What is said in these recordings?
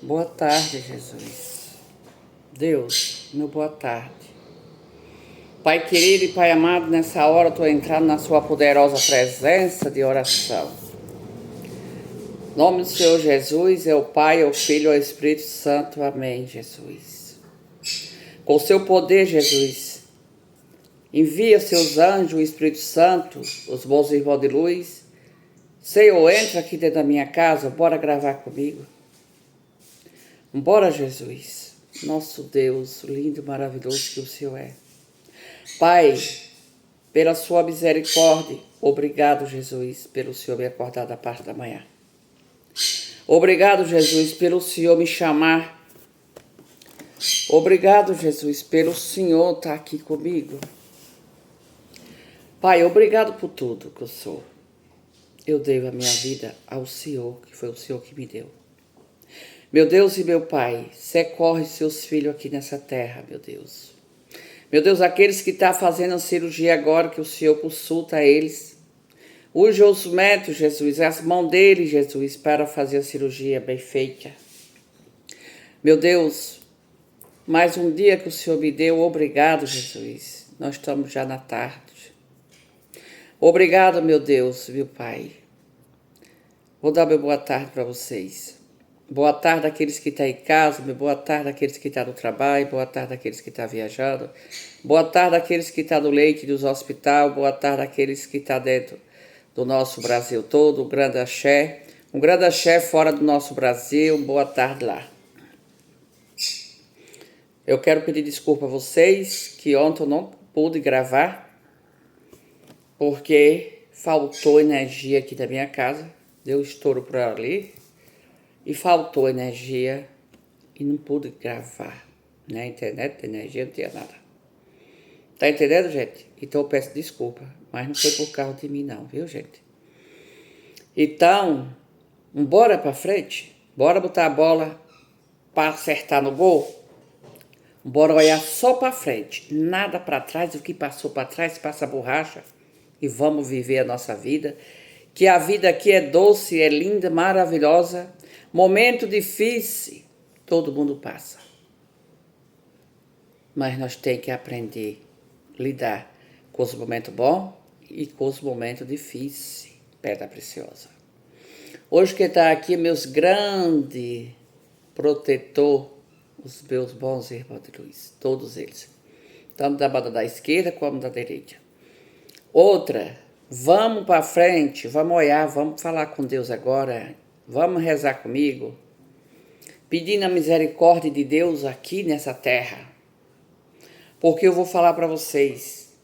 Boa tarde, Jesus. Deus, meu boa tarde. Pai querido e Pai amado, nessa hora eu estou entrando na sua poderosa presença de oração. Em nome do Senhor Jesus, é o Pai, é o Filho, é o Espírito Santo. Amém, Jesus. Com o seu poder, Jesus, envia seus anjos, o Espírito Santo, os bons irmãos de luz. Senhor, entra aqui dentro da minha casa, bora gravar comigo. Bora, Jesus, nosso Deus, lindo e maravilhoso que o Senhor é. Pai, pela sua misericórdia, obrigado, Jesus, pelo Senhor me acordar da parte da manhã. Obrigado, Jesus, pelo Senhor me chamar. Obrigado, Jesus, pelo Senhor estar aqui comigo. Pai, obrigado por tudo que eu sou. Eu devo a minha vida ao Senhor, que foi o Senhor que me deu. Meu Deus e meu Pai, socorre seus filhos aqui nessa terra, meu Deus. Meu Deus, aqueles que estão fazendo a cirurgia agora, que o Senhor consulta eles. Use os médicos, Jesus, as mãos deles, Jesus, para fazer a cirurgia bem feita. Meu Deus, mais um dia que o Senhor me deu, obrigado, Jesus. Nós estamos já na tarde. Obrigado, meu Deus, meu Pai. Vou dar meu boa tarde para vocês. Boa tarde àqueles que estão em casa, boa tarde àqueles que estão no trabalho, boa tarde àqueles que estão viajando, boa tarde àqueles que estão no leite dos hospitais, boa tarde àqueles que estão dentro do nosso Brasil todo, um grande axé fora do nosso Brasil, boa tarde lá. Eu quero pedir desculpa a vocês que ontem eu não pude gravar, porque faltou energia aqui da minha casa, deu estouro por ali, e faltou energia e não pude gravar. Na internet, energia, não tinha nada. Tá entendendo, gente? Então eu peço desculpa, mas não foi por causa de mim não, viu, gente? Então, bora pra frente? Bora botar a bola para acertar no gol? Bora olhar só pra frente, nada pra trás, o que passou pra trás passa a borracha e vamos viver a nossa vida. Que a vida aqui é doce, é linda, maravilhosa. Momento difícil, todo mundo passa. Mas nós temos que aprender a lidar com os momentos bons e com os momentos difíceis, pedra preciosa. Hoje que está aqui, meus grandes protetor, os meus bons irmãos de luz, todos eles. Tanto da banda da esquerda como da direita. Outra, vamos para frente, vamos olhar, vamos falar com Deus agora. Vamos rezar comigo, pedindo a misericórdia de Deus aqui nessa terra. Porque eu vou falar para vocês,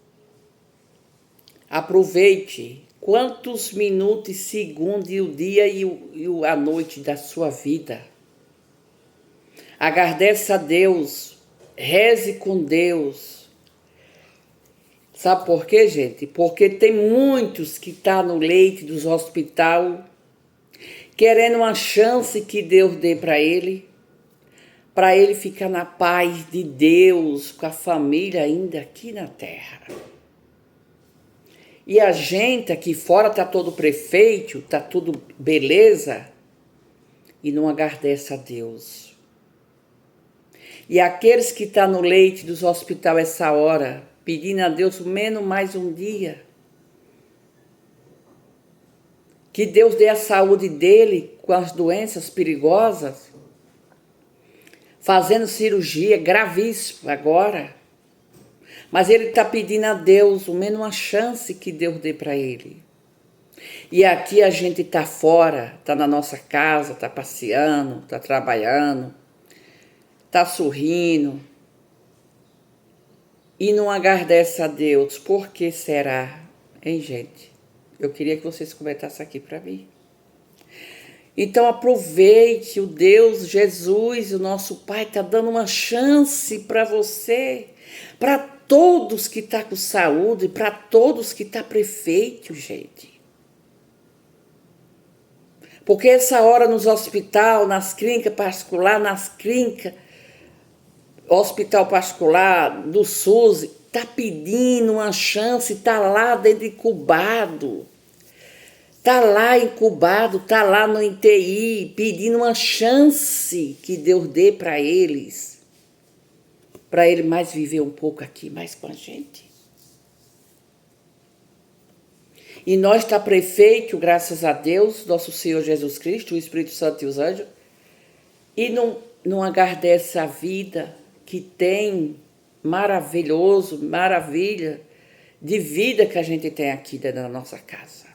aproveite quantos minutos, segundos, o dia e a noite da sua vida. Agradeça a Deus, reze com Deus. Sabe por quê, gente? Porque tem muitos que estão no leito dos hospitais, querendo uma chance que Deus dê para ele ficar na paz de Deus, com a família ainda aqui na terra. E a gente aqui fora tá todo perfeito, tá tudo beleza, e não agradece a Deus. E aqueles que estão no leito dos hospitais essa hora, pedindo a Deus menos mais um dia, que Deus dê a saúde dele com as doenças perigosas, fazendo cirurgia gravíssima agora. Mas ele está pedindo a Deus o menos uma chance que Deus dê para ele. E aqui a gente está fora, está na nossa casa, está passeando, está trabalhando, está sorrindo. E não agradece a Deus. Por que será? Hein, gente? Eu queria que vocês comentassem aqui para mim. Então aproveite, o Deus, Jesus, o nosso Pai está dando uma chance para você, para todos que estão com saúde, para todos que estão prefeito, gente. Porque essa hora nos hospitais, nas clínicas particulares, hospital particular do SUS, está pedindo uma chance, está lá dentro de incubado. Está lá incubado, está lá no INTI, pedindo uma chance que Deus dê para eles. Para ele mais viver um pouco aqui, mais com a gente. E nós está prefeito, graças a Deus, nosso Senhor Jesus Cristo, o Espírito Santo e os anjos, e não agradece a vida que tem maravilha de vida que a gente tem aqui dentro da nossa casa.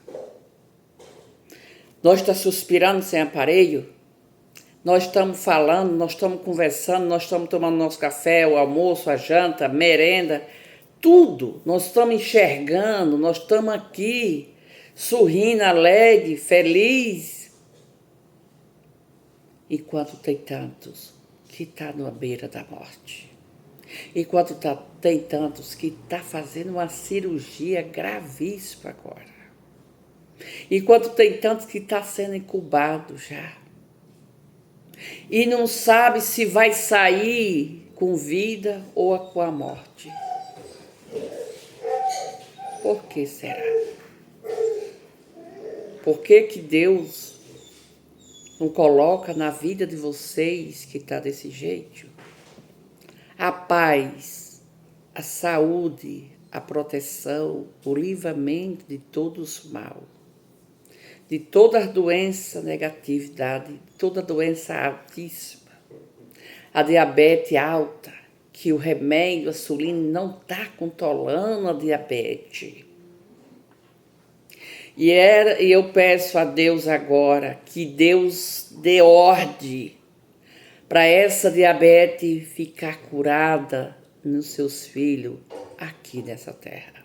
Nós estamos suspirando sem aparelho, nós estamos falando, nós estamos conversando, nós estamos tomando nosso café, o almoço, a janta, a merenda, tudo. Nós estamos enxergando, nós estamos aqui, sorrindo, alegre, feliz. Enquanto tem tantos que estão na beira da morte. Enquanto tem tantos que estão fazendo uma cirurgia gravíssima agora. Enquanto tem tantos que estão sendo incubados já. E não sabe se vai sair com vida ou com a morte. Por que será? Por que Deus não coloca na vida de vocês que está desse jeito a paz, a saúde, a proteção, o livramento de todos os mal, de toda a doença negatividade, de toda a doença altíssima, a diabetes alta, que o remédio, a insulina, não está controlando a diabetes. E eu peço a Deus agora que Deus dê ordem para essa diabetes ficar curada nos seus filhos aqui nessa terra.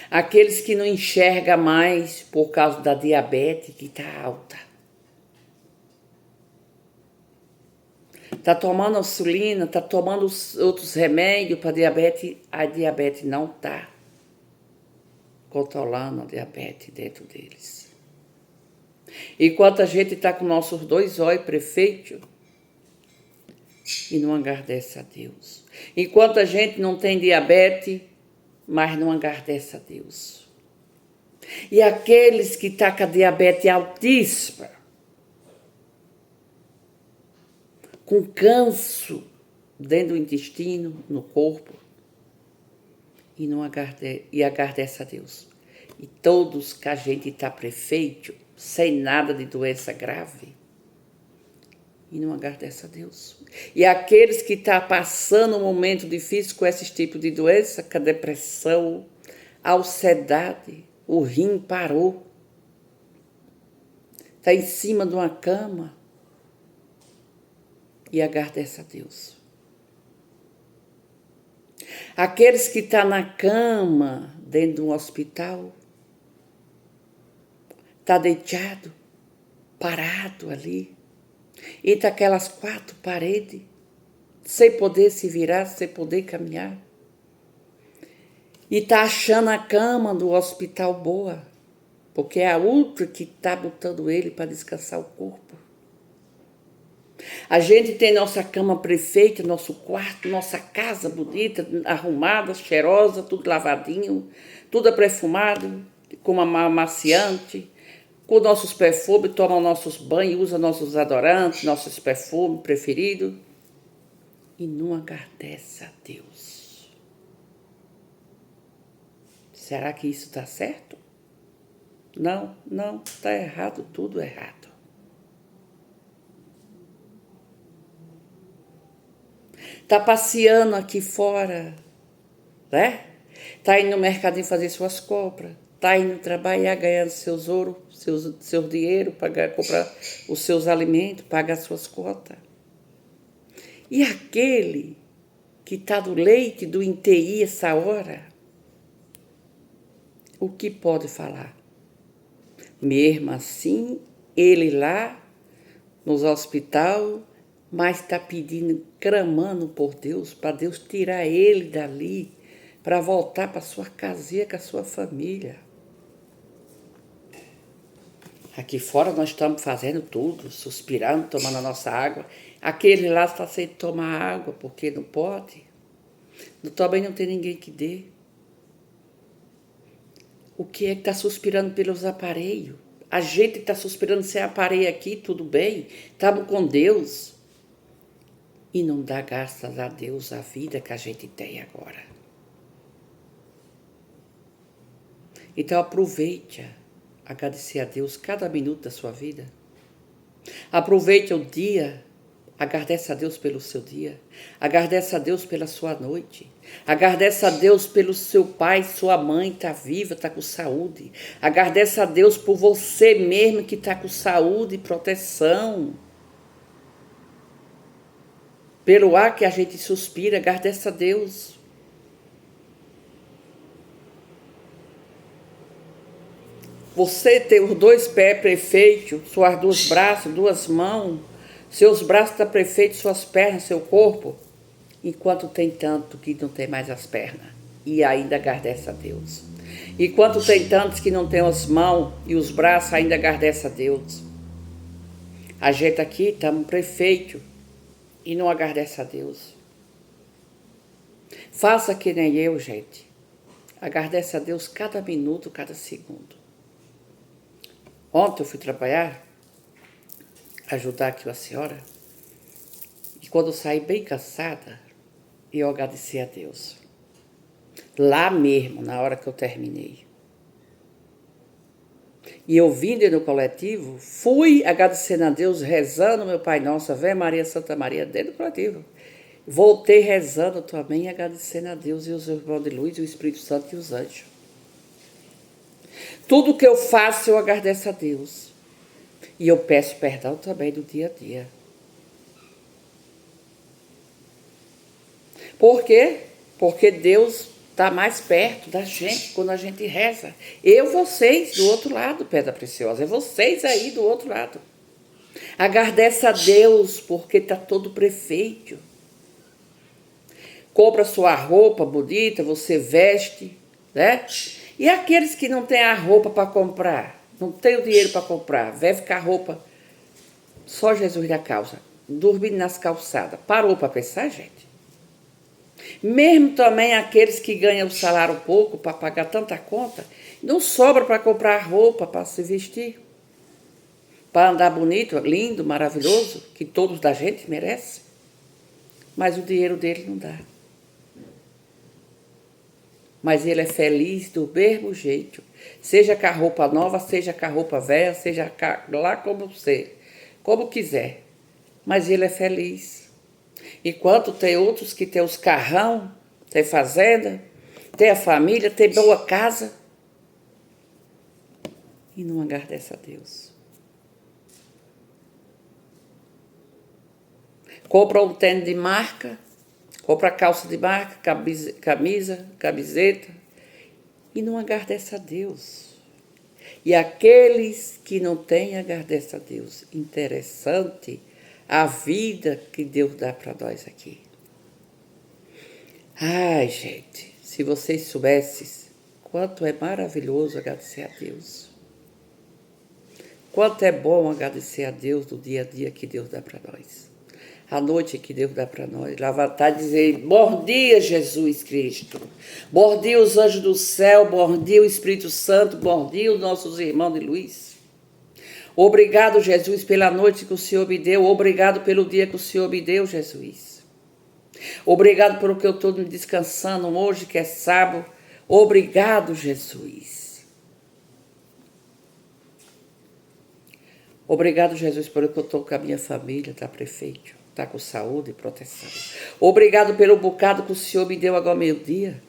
Aqueles que não enxergam mais por causa da diabetes que está alta. Está tomando insulina, está tomando outros remédios para diabetes, a diabetes não está controlando a diabetes dentro deles. Enquanto a gente está com nossos 2 olhos prefeitos e não agradece a Deus. Enquanto a gente não tem diabetes, mas não agradece a Deus. E aqueles que estão com a diabetes altíssima, com câncer dentro do intestino, no corpo, e agradece a Deus. E todos que a gente está prefeito, sem nada de doença grave, e não agradece a Deus. E aqueles que estão passando um momento difícil com esse tipo de doença, com a depressão, a ansiedade, o rim parou, está em cima de uma cama, e agradece a Deus. Aqueles que estão na cama, dentro de um hospital, está deitado, parado ali, entre aquelas 4 paredes, sem poder se virar, sem poder caminhar. E está achando a cama do hospital boa, porque é a outra que está botando ele para descansar o corpo. A gente tem nossa cama perfeita, nosso quarto, nossa casa bonita, arrumada, cheirosa, tudo lavadinho, tudo perfumado, com amaciante, com nossos perfumes, toma nossos banhos, usa nossos adorantes, nossos perfumes preferidos. E não agradece a Deus. Será que isso está certo? Não, está errado, tudo errado. Está passeando aqui fora, né? Está indo no mercadinho fazer suas compras, está indo trabalhar, ganhando seus ouro, seu dinheiro, comprar os seus alimentos, pagar suas cotas. E aquele que está do leite, do INTI essa hora, o que pode falar? Mesmo assim, ele lá, nos hospitais, mas está pedindo, clamando por Deus, para Deus tirar ele dali, para voltar para sua casinha com a sua família. Aqui fora nós estamos fazendo tudo, suspirando, tomando a nossa água. Aquele lá está sem tomar água, porque não pode. Também não tem ninguém que dê. O que é que está suspirando pelos aparelhos? A gente está suspirando sem aparelho aqui, tudo bem. Estamos com Deus. E não dá graças a Deus a vida que a gente tem agora. Então aproveite agradecer a Deus cada minuto da sua vida. Aproveite o dia, agradece a Deus pelo seu dia, agradece a Deus pela sua noite, agradece a Deus pelo seu pai, sua mãe está viva, está com saúde, agradece a Deus por você mesmo que está com saúde e proteção, pelo ar que a gente suspira, agradece a Deus. Você tem os 2 pés perfeitos, suas 2 braços, 2 mãos, seus braços estão perfeitos, suas pernas, seu corpo, enquanto tem tanto que não tem mais as pernas, e ainda agradece a Deus. Enquanto tem tantos que não tem as mãos e os braços, ainda agradece a Deus. A gente aqui estamos perfeitos e não agradece a Deus. Faça que nem eu, gente. Agradece a Deus cada minuto, cada segundo. Ontem eu fui trabalhar, ajudar aqui a senhora, e quando eu saí bem cansada, eu agradeci a Deus. Lá mesmo, na hora que eu terminei. E eu vim dentro do coletivo, fui agradecendo a Deus, rezando meu Pai Nosso, Ave Maria, Santa Maria, dentro do coletivo. Voltei rezando também, agradecendo a Deus e os irmãos de luz, o Espírito Santo e os anjos. Tudo que eu faço, eu agradeço a Deus. E eu peço perdão também do dia a dia. Por quê? Porque Deus está mais perto da gente quando a gente reza. Vocês do outro lado, Pedra Preciosa. Vocês aí do outro lado. Agradeça a Deus porque está todo perfeito. Compra sua roupa bonita, você veste, né? E aqueles que não têm a roupa para comprar, não tem o dinheiro para comprar, vai ficar roupa, só Jesus na causa, dormindo nas calçadas. Parou para pensar, gente? Mesmo também aqueles que ganham o salário pouco para pagar tanta conta, não sobra para comprar roupa para se vestir, para andar bonito, lindo, maravilhoso, que todos da gente merecem. Mas o dinheiro dele não dá. Mas ele é feliz do mesmo jeito. Seja com a roupa nova, seja com a roupa velha, seja lá como você, como quiser. Mas ele é feliz. Enquanto tem outros que tem os carrão, tem fazenda, tem a família, tem boa casa. E não agradece a Deus. Compra um tênis de marca, compra calça de marca, camisa, camiseta, e não agradece a Deus. E aqueles que não têm, agradece a Deus. Interessante a vida que Deus dá para nós aqui. Ai, gente, se vocês soubessem quanto é maravilhoso agradecer a Deus. Quanto é bom agradecer a Deus do dia a dia que Deus dá para nós. A noite que Deus dá para nós. Levantar e dizer, bom dia, Jesus Cristo. Bom dia, os anjos do céu. Bom dia, o Espírito Santo. Bom dia, os nossos irmãos de luz. Obrigado, Jesus, pela noite que o Senhor me deu. Obrigado pelo dia que o Senhor me deu, Jesus. Obrigado pelo que eu estou descansando hoje, que é sábado. Obrigado, Jesus. Obrigado, Jesus, pelo que eu estou com a minha família, tá, prefeito? Tá com saúde e proteção. Obrigado pelo bocado que o Senhor me deu agora meio-dia.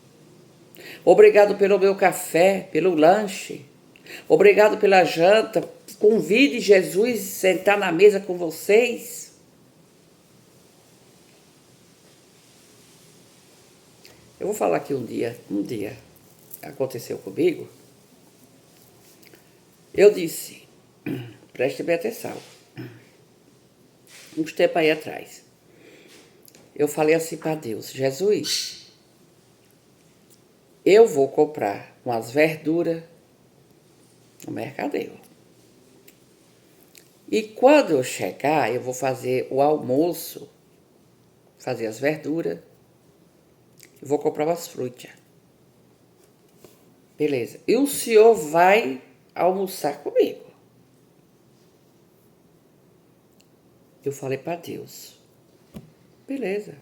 Obrigado pelo meu café, pelo lanche. Obrigado pela janta. Convide Jesus a sentar na mesa com vocês. Eu vou falar aqui um dia aconteceu comigo. Eu disse, preste bem atenção. Uns tempos aí atrás. Eu falei assim para Deus, Jesus, eu vou comprar umas verduras no mercadeiro. E quando eu chegar, eu vou fazer o almoço, fazer as verduras, e vou comprar umas frutas. Beleza. E o senhor vai almoçar comigo. Eu falei para Deus. Beleza.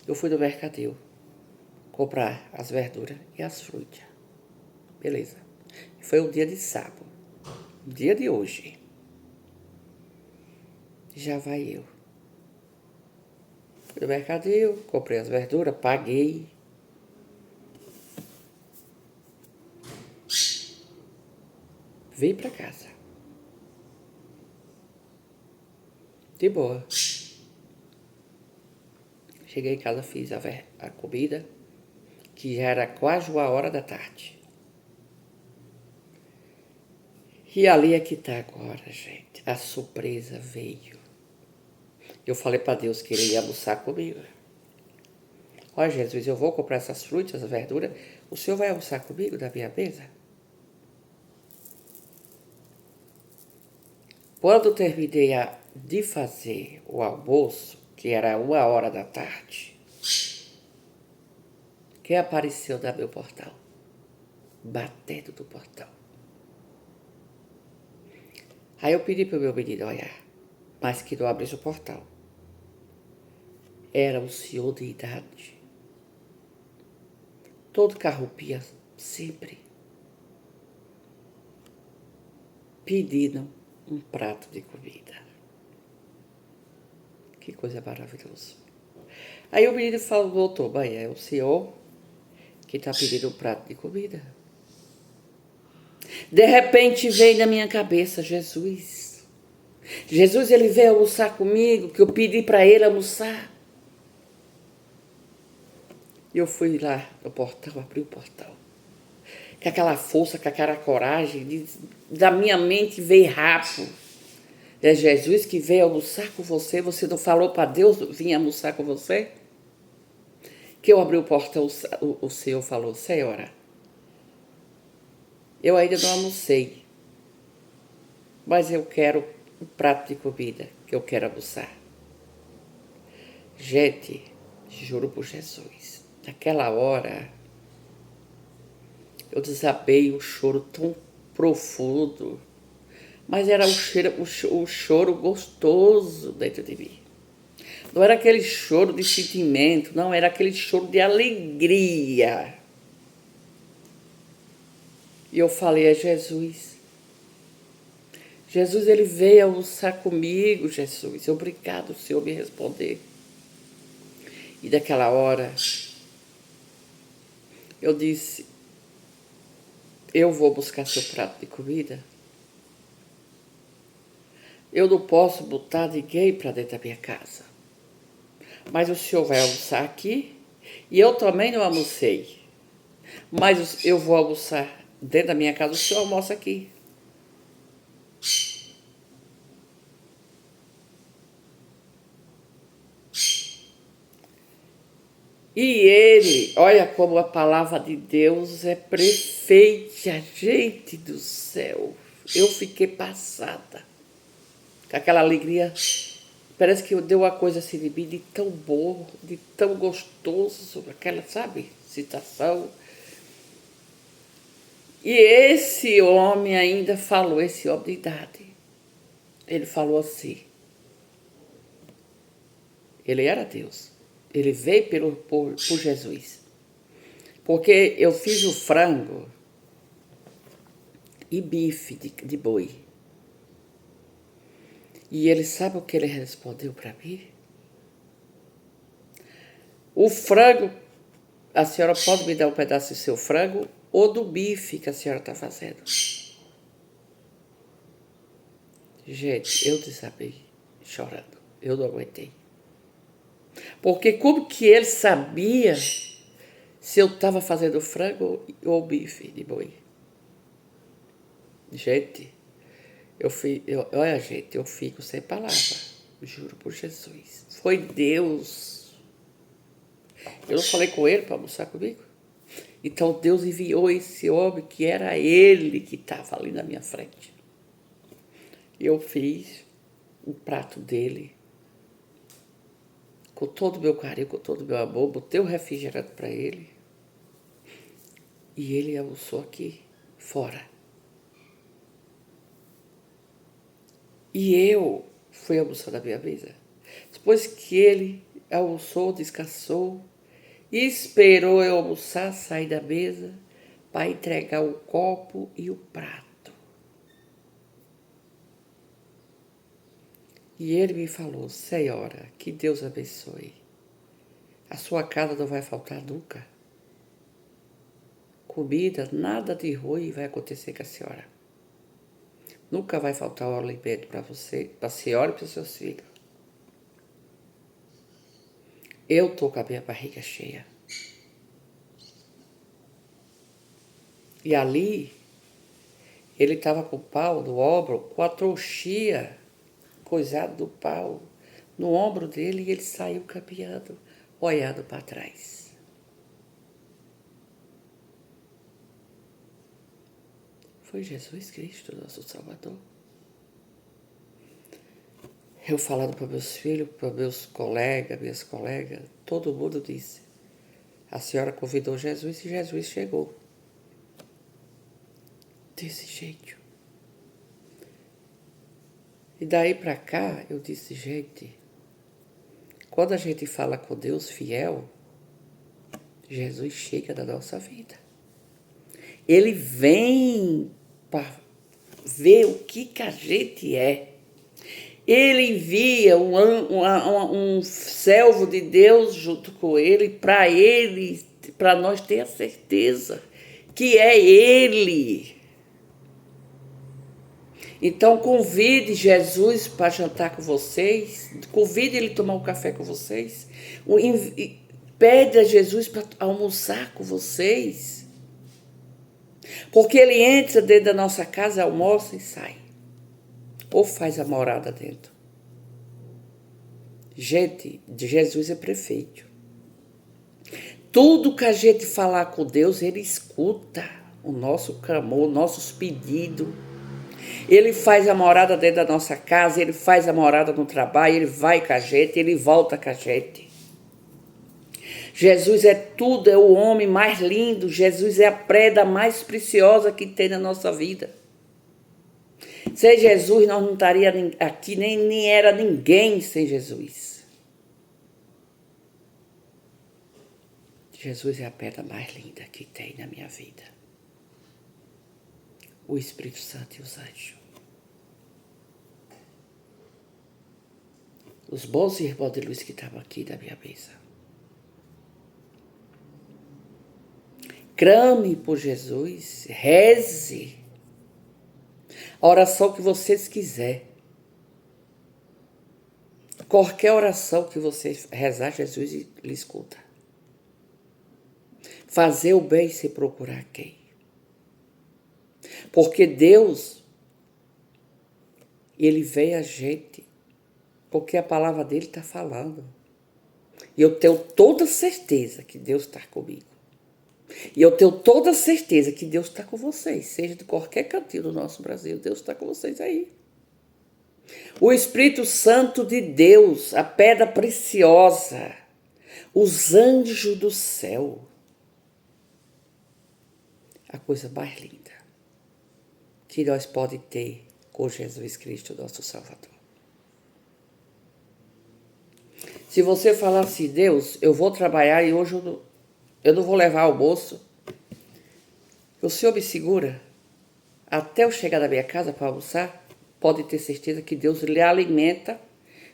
Eu fui no mercadinho comprar as verduras e as frutas. Beleza. Foi um dia de sábado. O dia de hoje. Já vai eu. Fui no mercadinho, comprei as verduras, paguei. Vim pra casa. De boa. Cheguei em casa, fiz a comida, que já era quase 1 hora da tarde. E ali é que tá agora, gente. A surpresa veio. Eu falei para Deus que ele ia almoçar comigo. Ó Jesus, eu vou comprar essas frutas, essas verduras. O senhor vai almoçar comigo na minha mesa? Quando terminei de fazer o almoço, que era 1 hora da tarde, quem apareceu no meu portal? Batendo no portal. Aí eu pedi para o meu menino olhar, mas que não abrisse o portal. Era um senhor de idade, todo carrupia sempre, pedindo um prato de comida. Que coisa maravilhosa. Aí o menino falou, voltou, mãe, é o senhor que está pedindo um prato de comida. De repente veio na minha cabeça, Jesus. Jesus, ele veio almoçar comigo, que eu pedi para ele almoçar. E eu fui lá no portão, abri o portão. Com aquela força, com aquela coragem, da minha mente veio rápido. É Jesus que veio almoçar com você, você não falou para Deus vir almoçar com você? Que eu abri o portão, o Senhor falou, Senhora, eu ainda não almocei, mas eu quero um prato de comida, que eu quero almoçar. Gente, juro por Jesus, naquela hora, eu desabei um choro tão profundo, mas era um choro gostoso dentro de mim. Não era aquele choro de sentimento, não, era aquele choro de alegria. E eu falei, é Jesus. Jesus, ele veio almoçar comigo, Jesus. Obrigado, Senhor, me responder. E daquela hora, eu disse, eu vou buscar seu prato de comida. Eu não posso botar ninguém para dentro da minha casa. Mas o Senhor vai almoçar aqui e eu também não almocei. Mas eu vou almoçar dentro da minha casa, o Senhor almoça aqui. E ele, olha como a palavra de Deus é perfeita, gente do céu. Eu fiquei passada com aquela alegria. Parece que deu uma coisa assim de mim, de tão bom, de tão gostoso, aquela, sabe, citação. E esse homem ainda falou, esse homem de idade, ele falou assim, ele era Deus, ele veio por Jesus. Porque eu fiz o frango e bife de boi. E ele sabe o que ele respondeu para mim? O frango, a senhora pode me dar um pedaço do seu frango ou do bife que a senhora está fazendo? Gente, eu desabei chorando. Eu não aguentei. Porque como que ele sabia se eu estava fazendo frango ou bife de boi? Gente, olha, gente, eu fico sem palavras. Juro por Jesus. Foi Deus. Eu não falei com ele para almoçar comigo? Então Deus enviou esse homem que era ele que estava ali na minha frente. Eu fiz o prato dele com todo o meu carinho, com todo o meu amor, botei o refrigerante para ele. E ele almoçou aqui, fora. E eu fui almoçar da minha mesa. Depois que ele almoçou, descansou, e esperou eu almoçar, sair da mesa, para entregar o copo e o prato. E ele me falou: Senhora, que Deus abençoe. A sua casa não vai faltar nunca. Comida, nada de ruim vai acontecer com a senhora. Nunca vai faltar o alimento para você, para a senhora e para os seus filhos. Eu estou com a minha barriga cheia. E ali, ele estava com o pau no ombro, com a trouxinha coisada do pau no ombro dele, e ele saiu caminhando, olhando para trás. Foi Jesus Cristo, nosso Salvador. Eu falando para meus filhos, para meus colegas, minhas colegas, todo mundo disse: a senhora convidou Jesus e Jesus chegou. Desse jeito. E daí para cá eu disse: gente, quando a gente fala com Deus fiel, Jesus chega na nossa vida. Ele vem para ver o que a gente é. Ele envia um servo de Deus junto com ele, para nós ter a certeza que é ele. Então convide Jesus para jantar com vocês, convide ele a tomar um café com vocês, pede a Jesus para almoçar com vocês, porque ele entra dentro da nossa casa, almoça e sai, ou faz a morada dentro. Gente, Jesus é perfeito. Tudo que a gente falar com Deus, ele escuta o nosso clamor, nossos pedidos. Ele faz a morada dentro da nossa casa, ele faz a morada no trabalho, ele vai com a gente, ele volta com a gente. Jesus é tudo, é o homem mais lindo, Jesus é a preda mais preciosa que tem na nossa vida. Sem Jesus, nós não estaríamos aqui, nem era ninguém sem Jesus. Jesus é a pedra mais linda que tem na minha vida. O Espírito Santo e os anjos. Os bons irmãos de luz que estavam aqui na minha mesa. Clame por Jesus, reze a oração que vocês quiserem. Qualquer oração que você rezar, Jesus lhe escuta. Fazer o bem sem procurar quem. Porque Deus, ele vê a gente, porque a palavra dele está falando. E eu tenho toda certeza que Deus está comigo. E eu tenho toda certeza que Deus está com vocês, seja de qualquer cantinho do nosso Brasil, Deus está com vocês aí. O Espírito Santo de Deus, a pedra preciosa, os anjos do céu, a coisa mais linda que nós podemos ter com Jesus Cristo, nosso Salvador. Se você falar assim: Deus, eu vou trabalhar e hoje eu não vou levar almoço, o Senhor me segura até eu chegar na minha casa para almoçar, pode ter certeza que Deus lhe alimenta,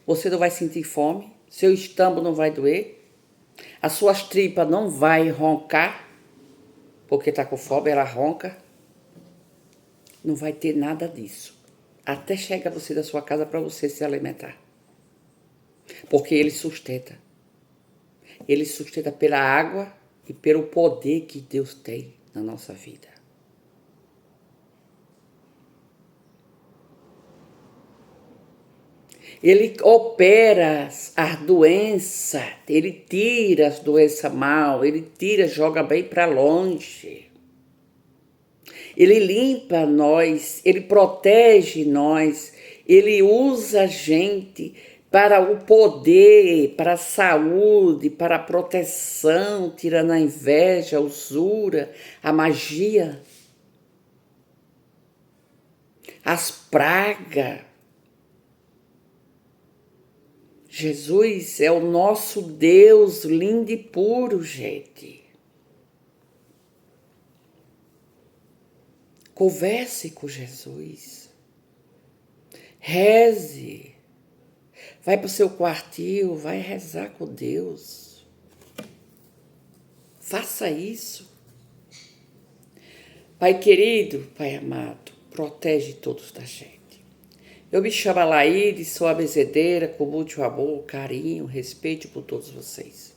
você não vai sentir fome, seu estômago não vai doer, as suas tripas não vai roncar, porque está com fome, ela ronca, não vai ter nada disso, até chegar você da sua casa para você se alimentar, porque Ele sustenta pela água e pelo poder que Deus tem na nossa vida. Ele opera as doenças, ele tira as doenças mal, ele tira, joga bem para longe. Ele limpa nós, ele protege nós, ele usa a gente para o poder, para a saúde, para a proteção, tirando a inveja, a usura, a magia, as pragas. Jesus é o nosso Deus lindo e puro, gente. Converse com Jesus. Reze. Vai para o seu quartinho, vai rezar com Deus. Faça isso. Pai querido, Pai amado, protege todos da gente. Eu me chamo Alaide, sou a benzedeira, com muito amor, carinho, respeito por todos vocês.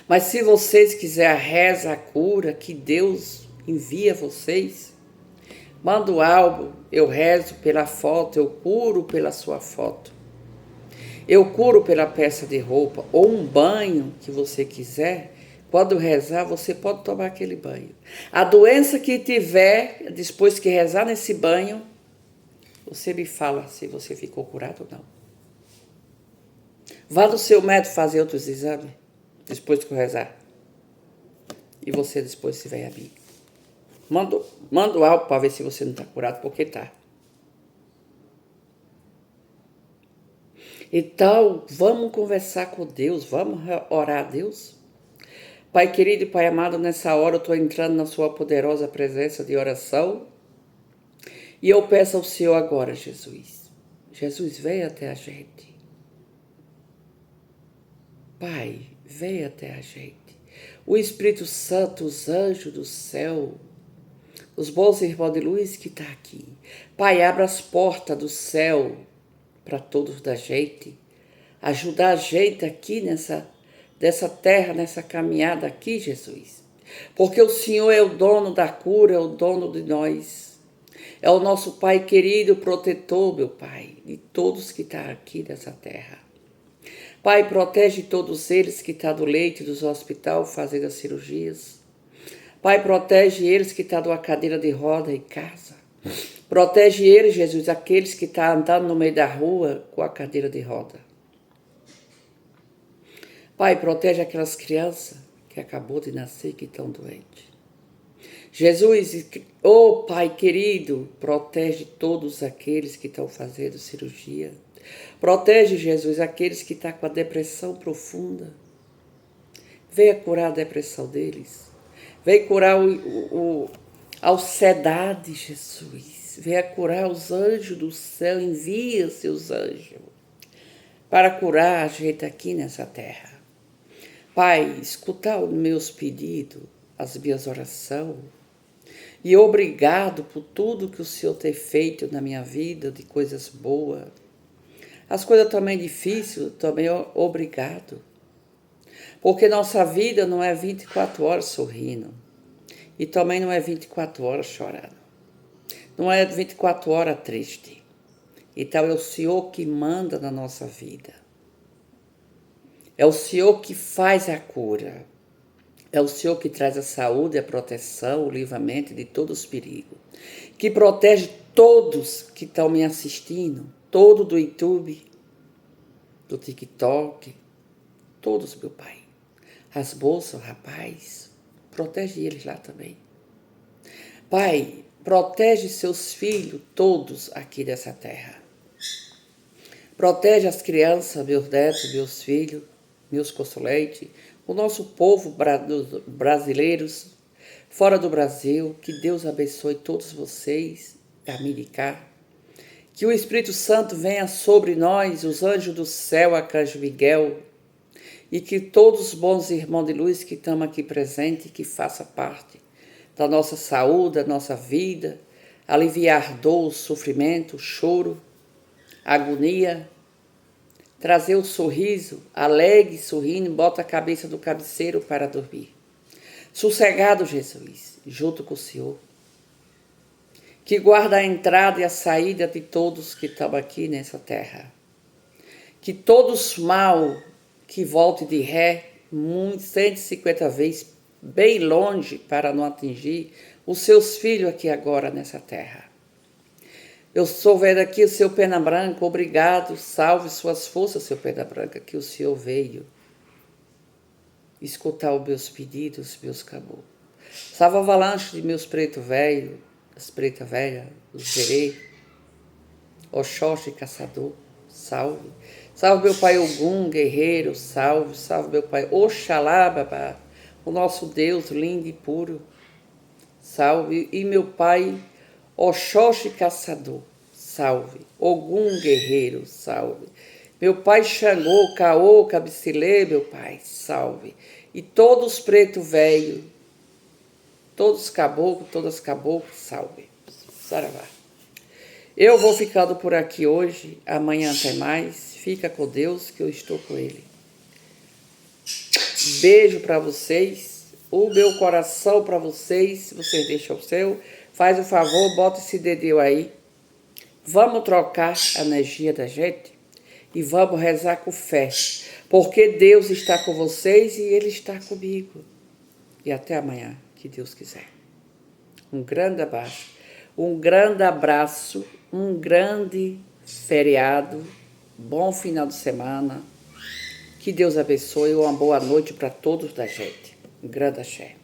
Mas se vocês quiserem a reza, a cura, que Deus envia vocês, manda o álbum, eu rezo pela foto, eu curo pela sua foto. Eu curo pela peça de roupa, ou um banho que você quiser. Quando rezar, você pode tomar aquele banho. A doença que tiver, depois que rezar nesse banho, você me fala se você ficou curado ou não. Vá no seu médico fazer outros exames, depois que eu rezar. E você depois se vem a mim. Manda algo para ver se você não está curado, porque está. Então, vamos conversar com Deus, vamos orar a Deus. Pai querido e Pai amado, nessa hora eu estou entrando na sua poderosa presença de oração. E eu peço ao Senhor agora, Jesus. Jesus, venha até a gente. Pai, venha até a gente. O Espírito Santo, os anjos do céu, os bons irmãos de luz que estão aqui. Pai, abra as portas do céu para todos da gente. Ajudar a gente aqui dessa terra, nessa caminhada aqui, Jesus. Porque o Senhor é o dono da cura, é o dono de nós. É o nosso Pai querido, protetor, meu Pai, de todos que estão aqui nessa terra. Pai, protege todos eles que estão do leito dos hospitais fazendo as cirurgias. Pai, protege eles que estão numa cadeira de roda em casa. Protege eles, Jesus, aqueles que estão andando no meio da rua com a cadeira de roda. Pai, protege aquelas crianças que acabou de nascer que estão doentes. Jesus, oh Pai querido, protege todos aqueles que estão fazendo cirurgia. Protege, Jesus, aqueles que estão com a depressão profunda. Venha curar a depressão deles. Venha curar a ansiedade, Jesus. Venha curar os anjos do céu. Envia seus anjos para curar a gente aqui nessa terra. Pai, escutar os meus pedidos, as minhas orações. E obrigado por tudo que o Senhor tem feito na minha vida, de coisas boas. As coisas também difíceis, também obrigado. Porque nossa vida não é 24 horas sorrindo. E também não é 24 horas chorando. Não é 24 horas triste. Então é o Senhor que manda na nossa vida. É o Senhor que faz a cura. É o Senhor que traz a saúde, a proteção, o livramento de todos os perigos. Que protege todos que estão me assistindo. Todo do YouTube, do TikTok. Todos, meu Pai. As bolsas, rapaz. Protege eles lá também. Pai, protege seus filhos todos aqui dessa terra. Protege as crianças, meus netos, meus filhos, meus consoletes, o nosso povo brasileiros, fora do Brasil. Que Deus abençoe todos vocês, caminho de cá. Que o Espírito Santo venha sobre nós, os anjos do céu, Arcanjo Miguel, e que todos os bons irmãos de luz que estamos aqui presentes, que façam parte da nossa saúde, da nossa vida, aliviar dor, sofrimento, choro, agonia, trazer o sorriso, alegre, sorrindo, bota a cabeça do cabeceiro para dormir. Sossegado, Jesus, junto com o Senhor, que guarda a entrada e a saída de todos que estão aqui nessa terra. Que todos mal que volte de ré, 150 vezes, bem longe para não atingir os seus filhos aqui agora nessa terra. Eu estou vendo aqui o seu Pena Branca, obrigado, salve suas forças, seu Pena Branca, que o Senhor veio escutar os meus pedidos, meus caboclos. Salve a avalanche de meus preto velho, as preta velha, os verê, Oxóssi caçador, salve. Salve meu pai Ogum, guerreiro, salve. Salve meu pai Oxalá, babá, o nosso Deus lindo e puro, salve. E meu pai Oxóssi caçador, salve. Ogum, guerreiro, salve. Meu pai Xangô, Caô, Cabicilê, meu pai, salve. E todos preto velho, todos caboclos, todas caboclos, salve. Saravá. Eu vou ficando por aqui hoje, amanhã tem mais. Fica com Deus que eu estou com Ele. Beijo para vocês, o meu coração para vocês, se vocês deixam o seu. Faz o favor, bota esse dedinho aí. Vamos trocar a energia da gente e vamos rezar com fé. Porque Deus está com vocês e Ele está comigo. E até amanhã, que Deus quiser. Um grande abraço. Um grande abraço, um grande feriado, bom final de semana, que Deus abençoe e uma boa noite para todos da gente. Um grande axé.